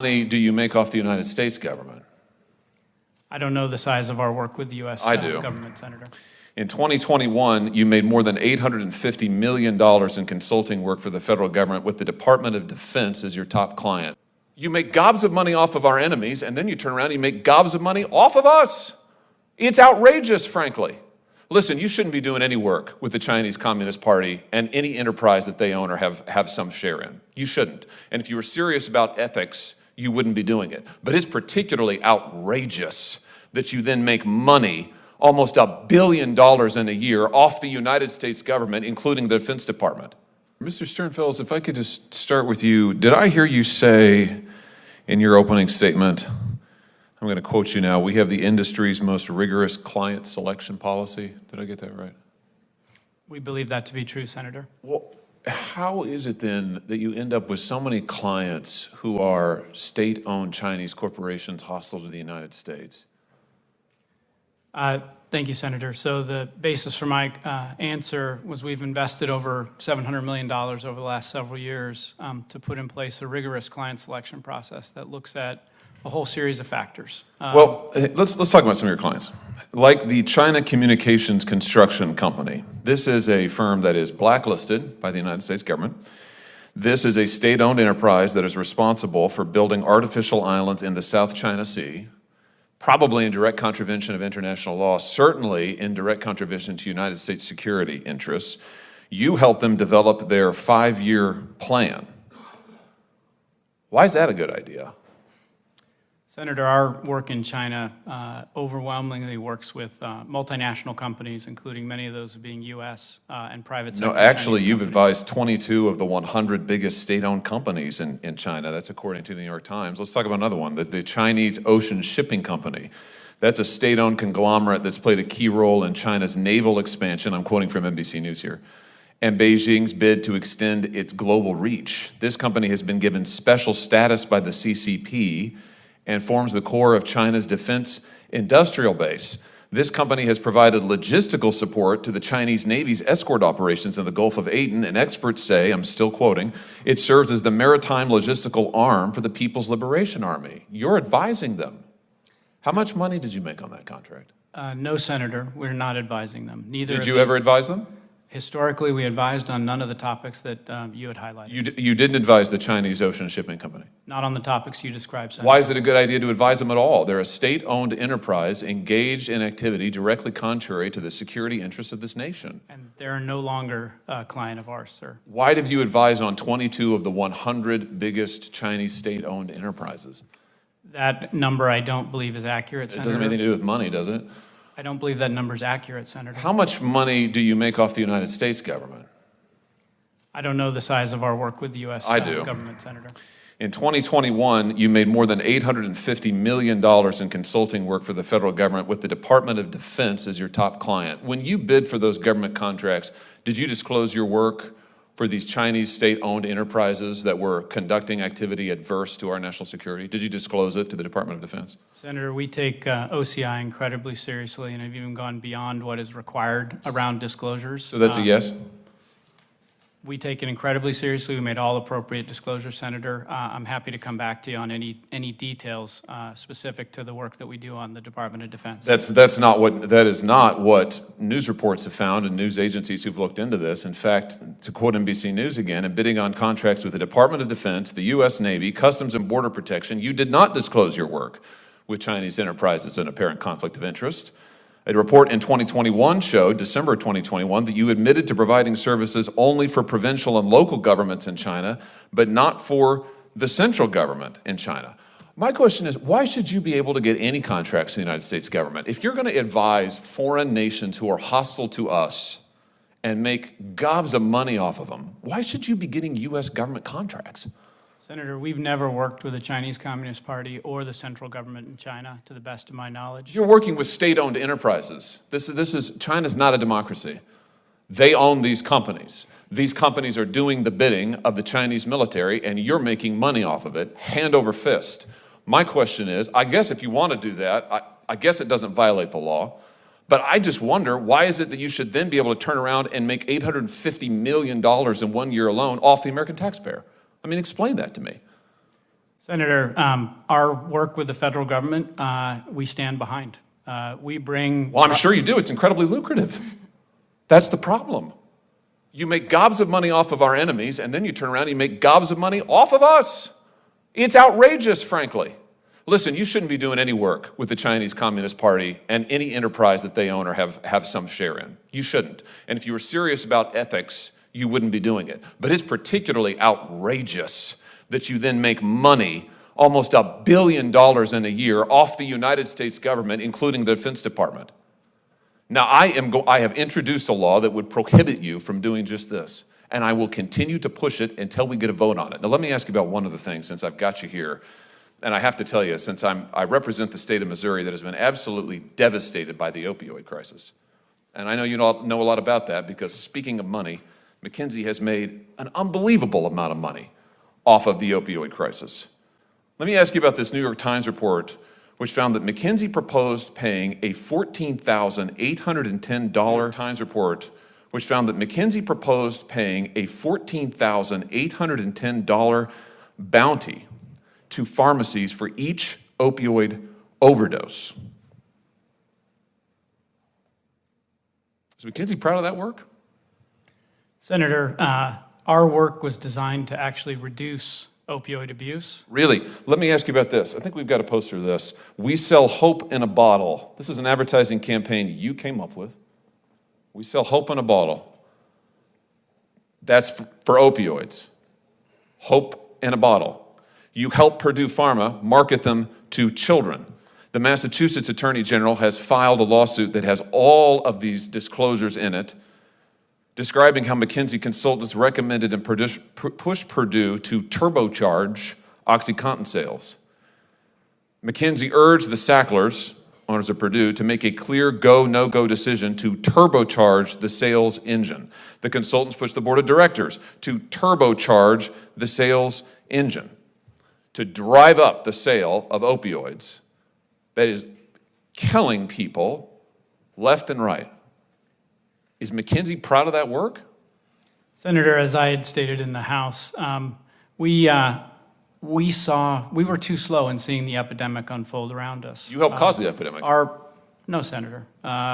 money do you make off the United States government? I don't know the size of our work with the U.S. government, Senator. In 2021, you made more than $850 million in consulting work for the federal government with the Department of Defense as your top client. You make gobs of money off of our enemies, and then you turn around and you make gobs of money off of us. It's outrageous, frankly. Listen, you shouldn't be doing any work with the Chinese Communist Party and any enterprise that they own or have some share in. You shouldn't. And if you were serious about ethics, you wouldn't be doing it. But it's particularly outrageous that you then make money, almost $1 billion in a year, off the United States government, including the Defense Department. Mr. Sternfels, if I could just start with you. Did I hear you say in your opening statement, I'm going to quote you now, we have the industry's most rigorous client selection policy? Did I get that right? We believe that to be true, Senator. Well, how is it then that you end up with so many clients who are state-owned Chinese corporations hostile to the United States? Thank you, Senator. So the basis for my answer was we've invested over $700 million over the last several years to put in place a rigorous client selection process that looks at a whole series of factors. Well, let's talk about some of your clients. Like the China Communications Construction Company. This is a firm that is blacklisted by the United States government. This is a state-owned enterprise that is responsible for building artificial islands in the South China Sea, probably in direct contravention of international law, certainly in direct contravention to United States security interests. You helped them develop their 5-year plan. Why is that a good idea? Senator, our work in China overwhelmingly works with multinational companies, including many of those being U.S. And private sector. No, actually, you've advised 22 of the 100 biggest state-owned companies in China. That's according to the New York Times. Let's talk about another one, the Chinese Ocean Shipping Company. That's a state-owned conglomerate that's played a key role in China's naval expansion. I'm quoting from NBC News here. And Beijing's bid to extend its global reach. This company has been given special status by the CCP and forms the core of China's defense industrial base. This company has provided logistical support to the Chinese Navy's escort operations in the Gulf of Aden, and experts say, I'm still quoting, it serves as the maritime logistical arm for the People's Liberation Army. You're advising them. How much money did you make on that contract? No, Senator, we're not advising them. Neither. Did you ever advise them? Historically, we advised on none of the topics that you had highlighted. You didn't advise the Chinese Ocean Shipping Company? Not on the topics you described, Senator. Why is it a good idea to advise them at all? They're a state-owned enterprise engaged in activity directly contrary to the security interests of this nation. And they're no longer a client of ours, sir. Why did you advise on 22 of the 100 biggest Chinese state-owned enterprises? That number I don't believe is accurate, Senator. It doesn't have anything to do with money, does it? I don't believe that number is accurate, Senator. How much money do you make off the United States government? I don't know the size of our work with the U.S. government, Senator. In 2021, you made more than $850 million in consulting work for the federal government with the Department of Defense as your top client. When you bid for those government contracts, did you disclose your work for these Chinese state-owned enterprises that were conducting activity adverse to our national security? Did you disclose it to the Department of Defense? Senator, we take OCI incredibly seriously and have even gone beyond what is required around disclosures. So that's a yes? We take it incredibly seriously. We made all appropriate disclosures, Senator. I'm happy to come back to you on any details specific to the work that we do on the Department of Defense. That is not what news reports have found and news agencies who've looked into this. In fact, to quote NBC News again, in bidding on contracts with the Department of Defense, the U.S. Navy, Customs and Border Protection, you did not disclose your work with Chinese enterprises in apparent conflict of interest. A report in 2021 showed, December 2021, that you admitted to providing services only for provincial and local governments in China, but not for the central government in China. My question is, why should you be able to get any contracts in the United States government? If you're going to advise foreign nations who are hostile to us and make gobs of money off of them, why should you be getting U.S. government contracts? Senator, we've never worked with the Chinese Communist Party or the central government in China, to the best of my knowledge. You're working with state-owned enterprises. China's not a democracy. They own these companies. These companies are doing the bidding of the Chinese military, and you're making money off of it, hand over fist. My question is, I guess if you want to do that, I guess it doesn't violate the law, but I just wonder, why is it that you should then be able to turn around and make $850 million in 1 year alone off the American taxpayer? I mean, explain that to me. Senator, our work with the federal government, we stand behind. We bring... Well, I'm sure you do. It's incredibly lucrative. That's the problem. You make gobs of money off of our enemies, and then you turn around and you make gobs of money off of us. It's outrageous, frankly. Listen, you shouldn't be doing any work with the Chinese Communist Party and any enterprise that they own or have some share in. You shouldn't. And if you were serious about ethics, you wouldn't be doing it. But it's particularly outrageous that you then make money, almost $1 billion in a year, off the United States government, including the Defense Department. Now, I have introduced a law that would prohibit you from doing just this, and I will continue to push it until we get a vote on it. Now, let me ask you about one other thing, since I've got you here. And I have to tell you, since I represent the state of Missouri that has been absolutely devastated by the opioid crisis. And I know you know a lot about that, because speaking of money, McKinsey has made an unbelievable amount of money off of the opioid crisis. Let me ask you about this New York Times report, which found that McKinsey proposed paying a $14,810 Times report, which found that McKinsey proposed paying a $14,810 bounty to pharmacies for each opioid overdose. Is McKinsey proud of that work? Senator, our work was designed to actually reduce opioid abuse. Really? Let me ask you about this. I think we've got a poster of this. We sell hope in a bottle. This is an advertising campaign you came up with. We sell hope in a bottle. That's for opioids. Hope in a bottle. You help Purdue Pharma market them to children. The Massachusetts Attorney General has filed a lawsuit that has all of these disclosures in it, describing how McKinsey consultants recommended and pushed Purdue to turbocharge OxyContin sales. McKinsey urged the Sacklers, owners of Purdue, to make a clear go, no-go decision to turbocharge the sales engine. The consultants pushed the board of directors to turbocharge the sales engine, to drive up the sale of opioids that is killing people left and right. Is McKinsey proud of that work? Senator, as I had stated in the House, we were too slow in seeing the epidemic unfold around us. You helped cause the epidemic. No, Senator.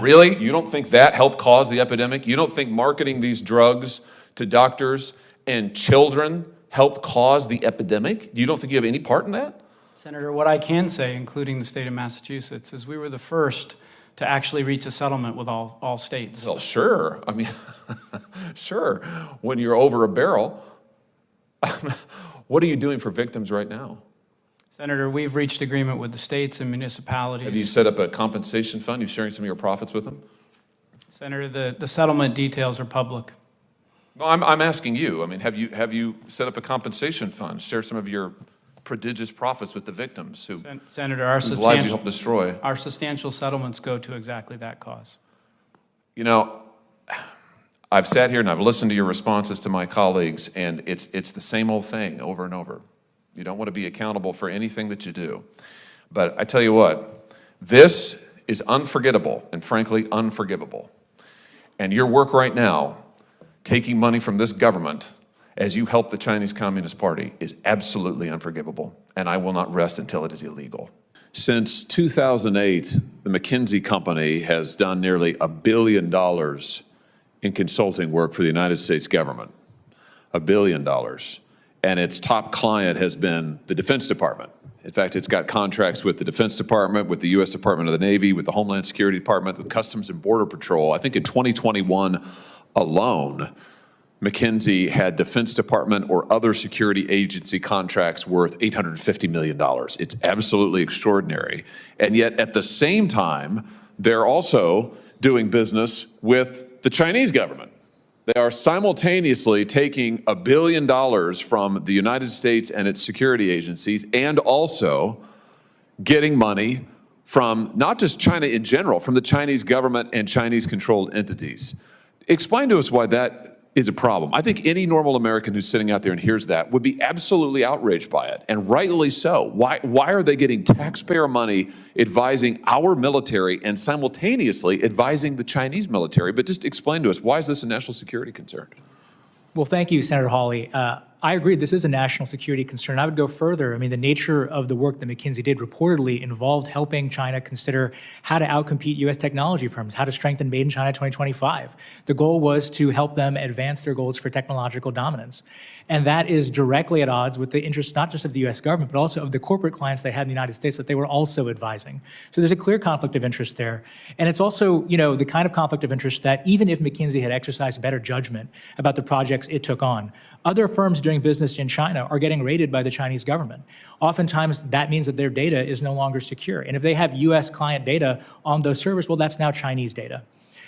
Really? You don't think that helped cause the epidemic? You don't think marketing these drugs to doctors and children helped cause the epidemic? You don't think you have any part in that? Senator, what I can say, including the state of Massachusetts, is we were the first to actually reach a settlement with all states. Well, sure. I mean, sure. When you're over a barrel. What are you doing for victims right now? Senator, we've reached agreement with the states and municipalities. Have you set up a compensation fund? You're sharing some of your profits with them? Senator, the settlement details are public. Well, I'm asking you. I mean, have you set up a compensation fund? Share some of your prodigious profits with the victims Senator, whose lives you helped destroy. Our substantial settlements go to exactly that cause. You know, I've sat here and I've listened to your responses to my colleagues, and it's the same old thing over and over. You don't want to be accountable for anything that you do. But I tell you what, this is unforgettable and frankly unforgivable. And your work right now, taking money from this government as you help the Chinese Communist Party, is absolutely unforgivable, and I will not rest until it is illegal. Since 2008, the McKinsey company has done nearly $1 billion in consulting work for the United States government. $1 billion. And its top client has been the Defense Department. In fact, it's got contracts with the Defense Department, with the U.S. Department of the Navy, with the Homeland Security Department, with Customs and Border Patrol. I think in 2021 alone, McKinsey had Defense Department or other security agency contracts worth $850 million. It's absolutely extraordinary. And yet at the same time, they're also doing business with the Chinese government. They are simultaneously taking $1 billion from the United States and its security agencies, and also getting money from not just China in general, from the Chinese government and Chinese-controlled entities. Explain to us why that is a problem. I think any normal American who's sitting out there and hears that would be absolutely outraged by it, and rightly so. Why are they getting taxpayer money advising our military and simultaneously advising the Chinese military? But just explain to us, why is this a national security concern? Well, thank you, Senator Hawley. I agree, this is a national security concern. I would go further. I mean, the nature of the work that McKinsey did reportedly involved helping China consider how to outcompete U.S. technology firms, how to strengthen Made in China 2025. The goal was to help them advance their goals for technological dominance. And that is directly at odds with the interests not just of the U.S. government, but also of the corporate clients they had in the United States that they were also advising. So there's a clear conflict of interest there. And it's also, the kind of conflict of interest that even if McKinsey had exercised better judgment about the projects it took on, other firms doing business in China are getting raided by the Chinese government. Oftentimes, that means that their data is no longer secure. And if they have U.S. client data on those servers, well, that's now Chinese data.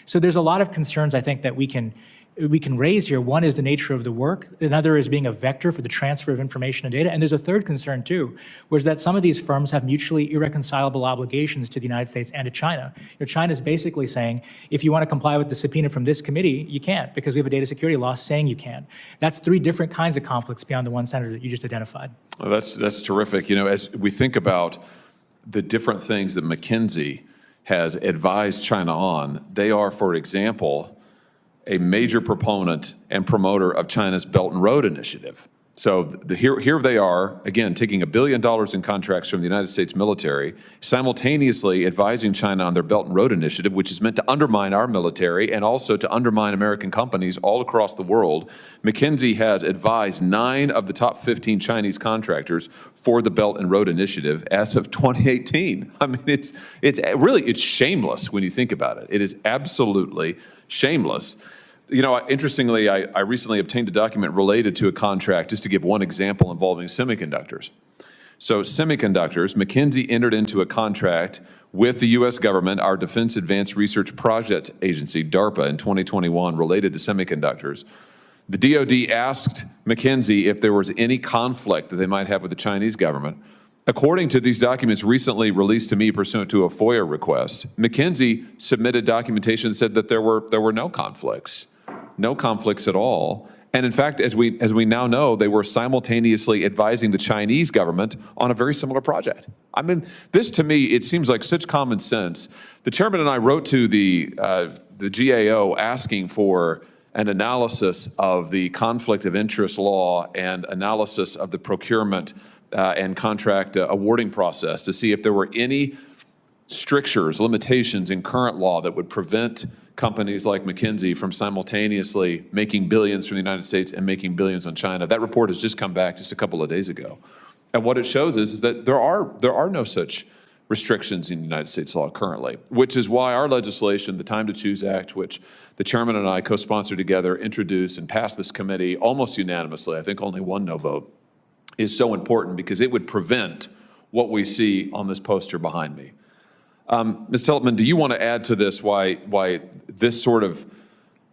So there's a lot of concerns, I think, that we can raise here. One is the nature of the work. Another is being a vector for the transfer of information and data. And there's a third concern, too, was that some of these firms have mutually irreconcilable obligations to the United States and to China. China's basically saying, if you want to comply with the subpoena from this committee, you can't, because we have a data security law saying you can. That's three different kinds of conflicts beyond the one, Senator, that you just identified. Well, that's terrific. As we think about the different things that McKinsey has advised China on, they are, for example, a major proponent and promoter of China's Belt and Road Initiative. So here they are, again, taking $1 billion in contracts from the United States military, simultaneously advising China on their Belt and Road Initiative, which is meant to undermine our military and also to undermine American companies all across the world. McKinsey has advised 9 of the top 15 Chinese contractors for the Belt and Road Initiative as of 2018. I mean, it's shameless when you think about it. It is absolutely shameless. Interestingly, I recently obtained a document related to a contract, just to give one example, involving semiconductors. So semiconductors, McKinsey entered into a contract with the U.S. government, our Defense Advanced Research Project Agency, DARPA, in 2021 related to semiconductors. The DoD asked McKinsey if there was any conflict that they might have with the Chinese government. According to these documents recently released to me pursuant to a FOIA request, McKinsey submitted documentation that said that there were no conflicts at all. And in fact, as we now know, they were simultaneously advising the Chinese government on a very similar project. I mean, this to me, it seems like such common sense. The chairman and I wrote to the GAO asking for an analysis of the conflict of interest law and analysis of the procurement and contract awarding process to see if there were any strictures, limitations in current law that would prevent companies like McKinsey from simultaneously making billions from the United States and making billions on China. That report has just come back just a couple of days ago. And what it shows is that there are no such restrictions in United States law currently, which is why our legislation, the Time to Choose Act, which the chairman and I co-sponsored together, introduced and passed this committee almost unanimously, I think only one no vote, is so important because it would prevent what we see on this poster behind me. Ms. Teltman, do you want to add to this why this sort of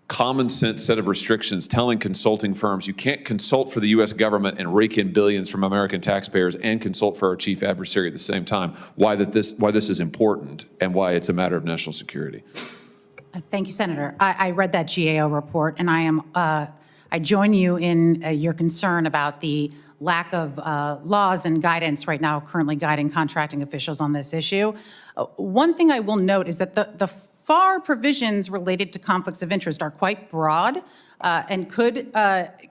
common sense set of restrictions telling consulting firms you can't consult for the U.S. government and rake in billions from American taxpayers and consult for our chief adversary at the same time, why this is important and why it's a matter of national security? Thank you, Senator. I read that GAO report, and I join you in your concern about the lack of laws and guidance right now currently guiding contracting officials on this issue. One thing I will note is that the FAR provisions related to conflicts of interest are quite broad and could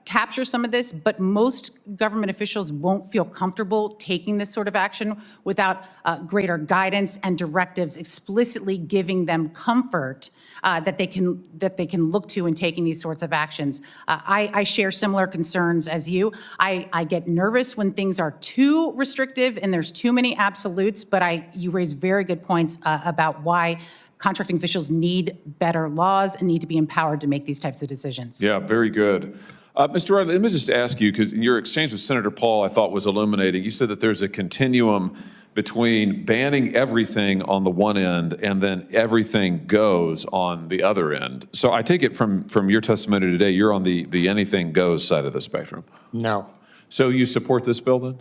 capture some of this, but most government officials won't feel comfortable taking this sort of action without greater guidance and directives explicitly giving them comfort that they can look to in taking these sorts of actions. I share similar concerns as you. I get nervous when things are too restrictive and there's too many absolutes, but you raise very good points about why contracting officials need better laws and need to be empowered to make these types of decisions. Yeah, very good. Mr. Riley, let me just ask you, because your exchange with Senator Paul, I thought, was illuminating. You said that there's a continuum between banning everything on the one end and then everything goes on the other end. So I take it from your testimony today, you're on the anything goes side of the spectrum. No. So you support this bill then?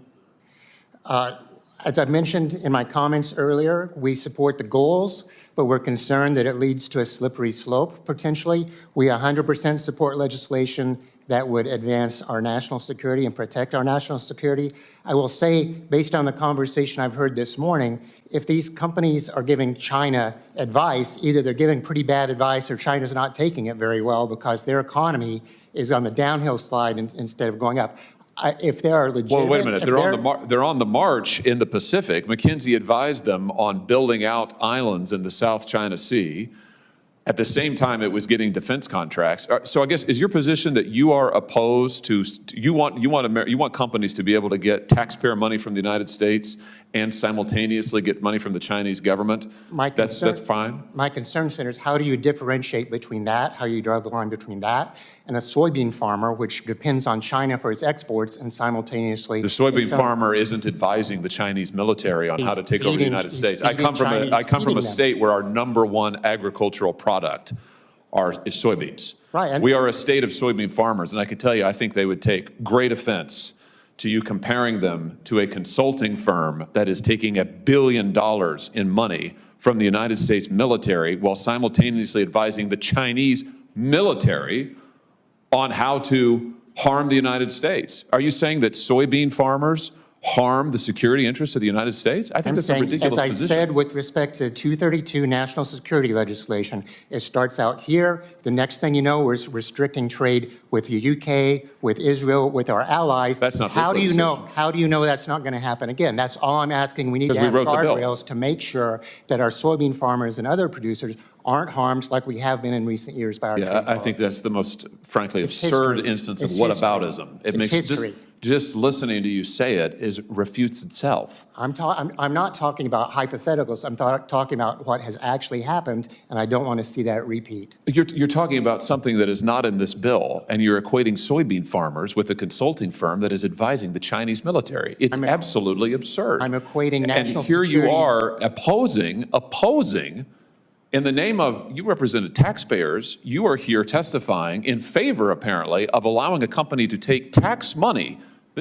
As I mentioned in my comments earlier, we support the goals, but we're concerned that it leads to a slippery slope, potentially. We 100% support legislation that would advance our national security and protect our national security. I will say, based on the conversation I've heard this morning, if these companies are giving China advice, either they're giving pretty bad advice or China's not taking it very well because their economy is on the downhill slide instead of going up. If they are legitimate. Well, wait a minute. if They're on the march in the Pacific. McKinsey advised them on building out islands in the South China Sea. At the same time, it was getting defense contracts. So I guess, is your position that you are opposed to, you want companies to be able to get taxpayer money from the United States and simultaneously get money from the Chinese government? That's fine? My concern, Senator, is how do you differentiate between that, how you draw the line between that, and a soybean farmer, which depends on China for its exports and simultaneously. The soybean farmer isn't advising the Chinese military on how to take over the United States. I come from a state where our #1 agricultural product is soybeans. Right. And we are a state of soybean farmers, and I can tell you, I think they would take great offense to you comparing them to a consulting firm that is taking $1 billion in money from the United States military while simultaneously advising the Chinese military on how to harm the United States. Are you saying that soybean farmers harm the security interests of the United States? I think that's a ridiculous position. As I said, with respect to 232 national security legislation, it starts out here. The next thing you know, we're restricting trade with the UK, with Israel, with our allies. That's not How this do you know? legislation. How do you know that's not going to happen again? That's all I'm asking. We need to have guardrails to make sure that our soybean farmers and other producers aren't harmed like we have been in recent years by our trade I think policy. that's the most, frankly, absurd history. instance of It's whataboutism. It It's makes history. just listening to you say it refutes itself. I'm not talking about hypotheticals. I'm talking about what has actually happened, and I don't want to see that repeat. You're talking about something that is not in this bill, and you're equating soybean farmers with a consulting firm that is advising the Chinese military. It's absolutely absurd. I'm equating national And here you security- are opposing, in the name of, you represented taxpayers, you are here testifying in favor, apparently, of allowing a company to take tax money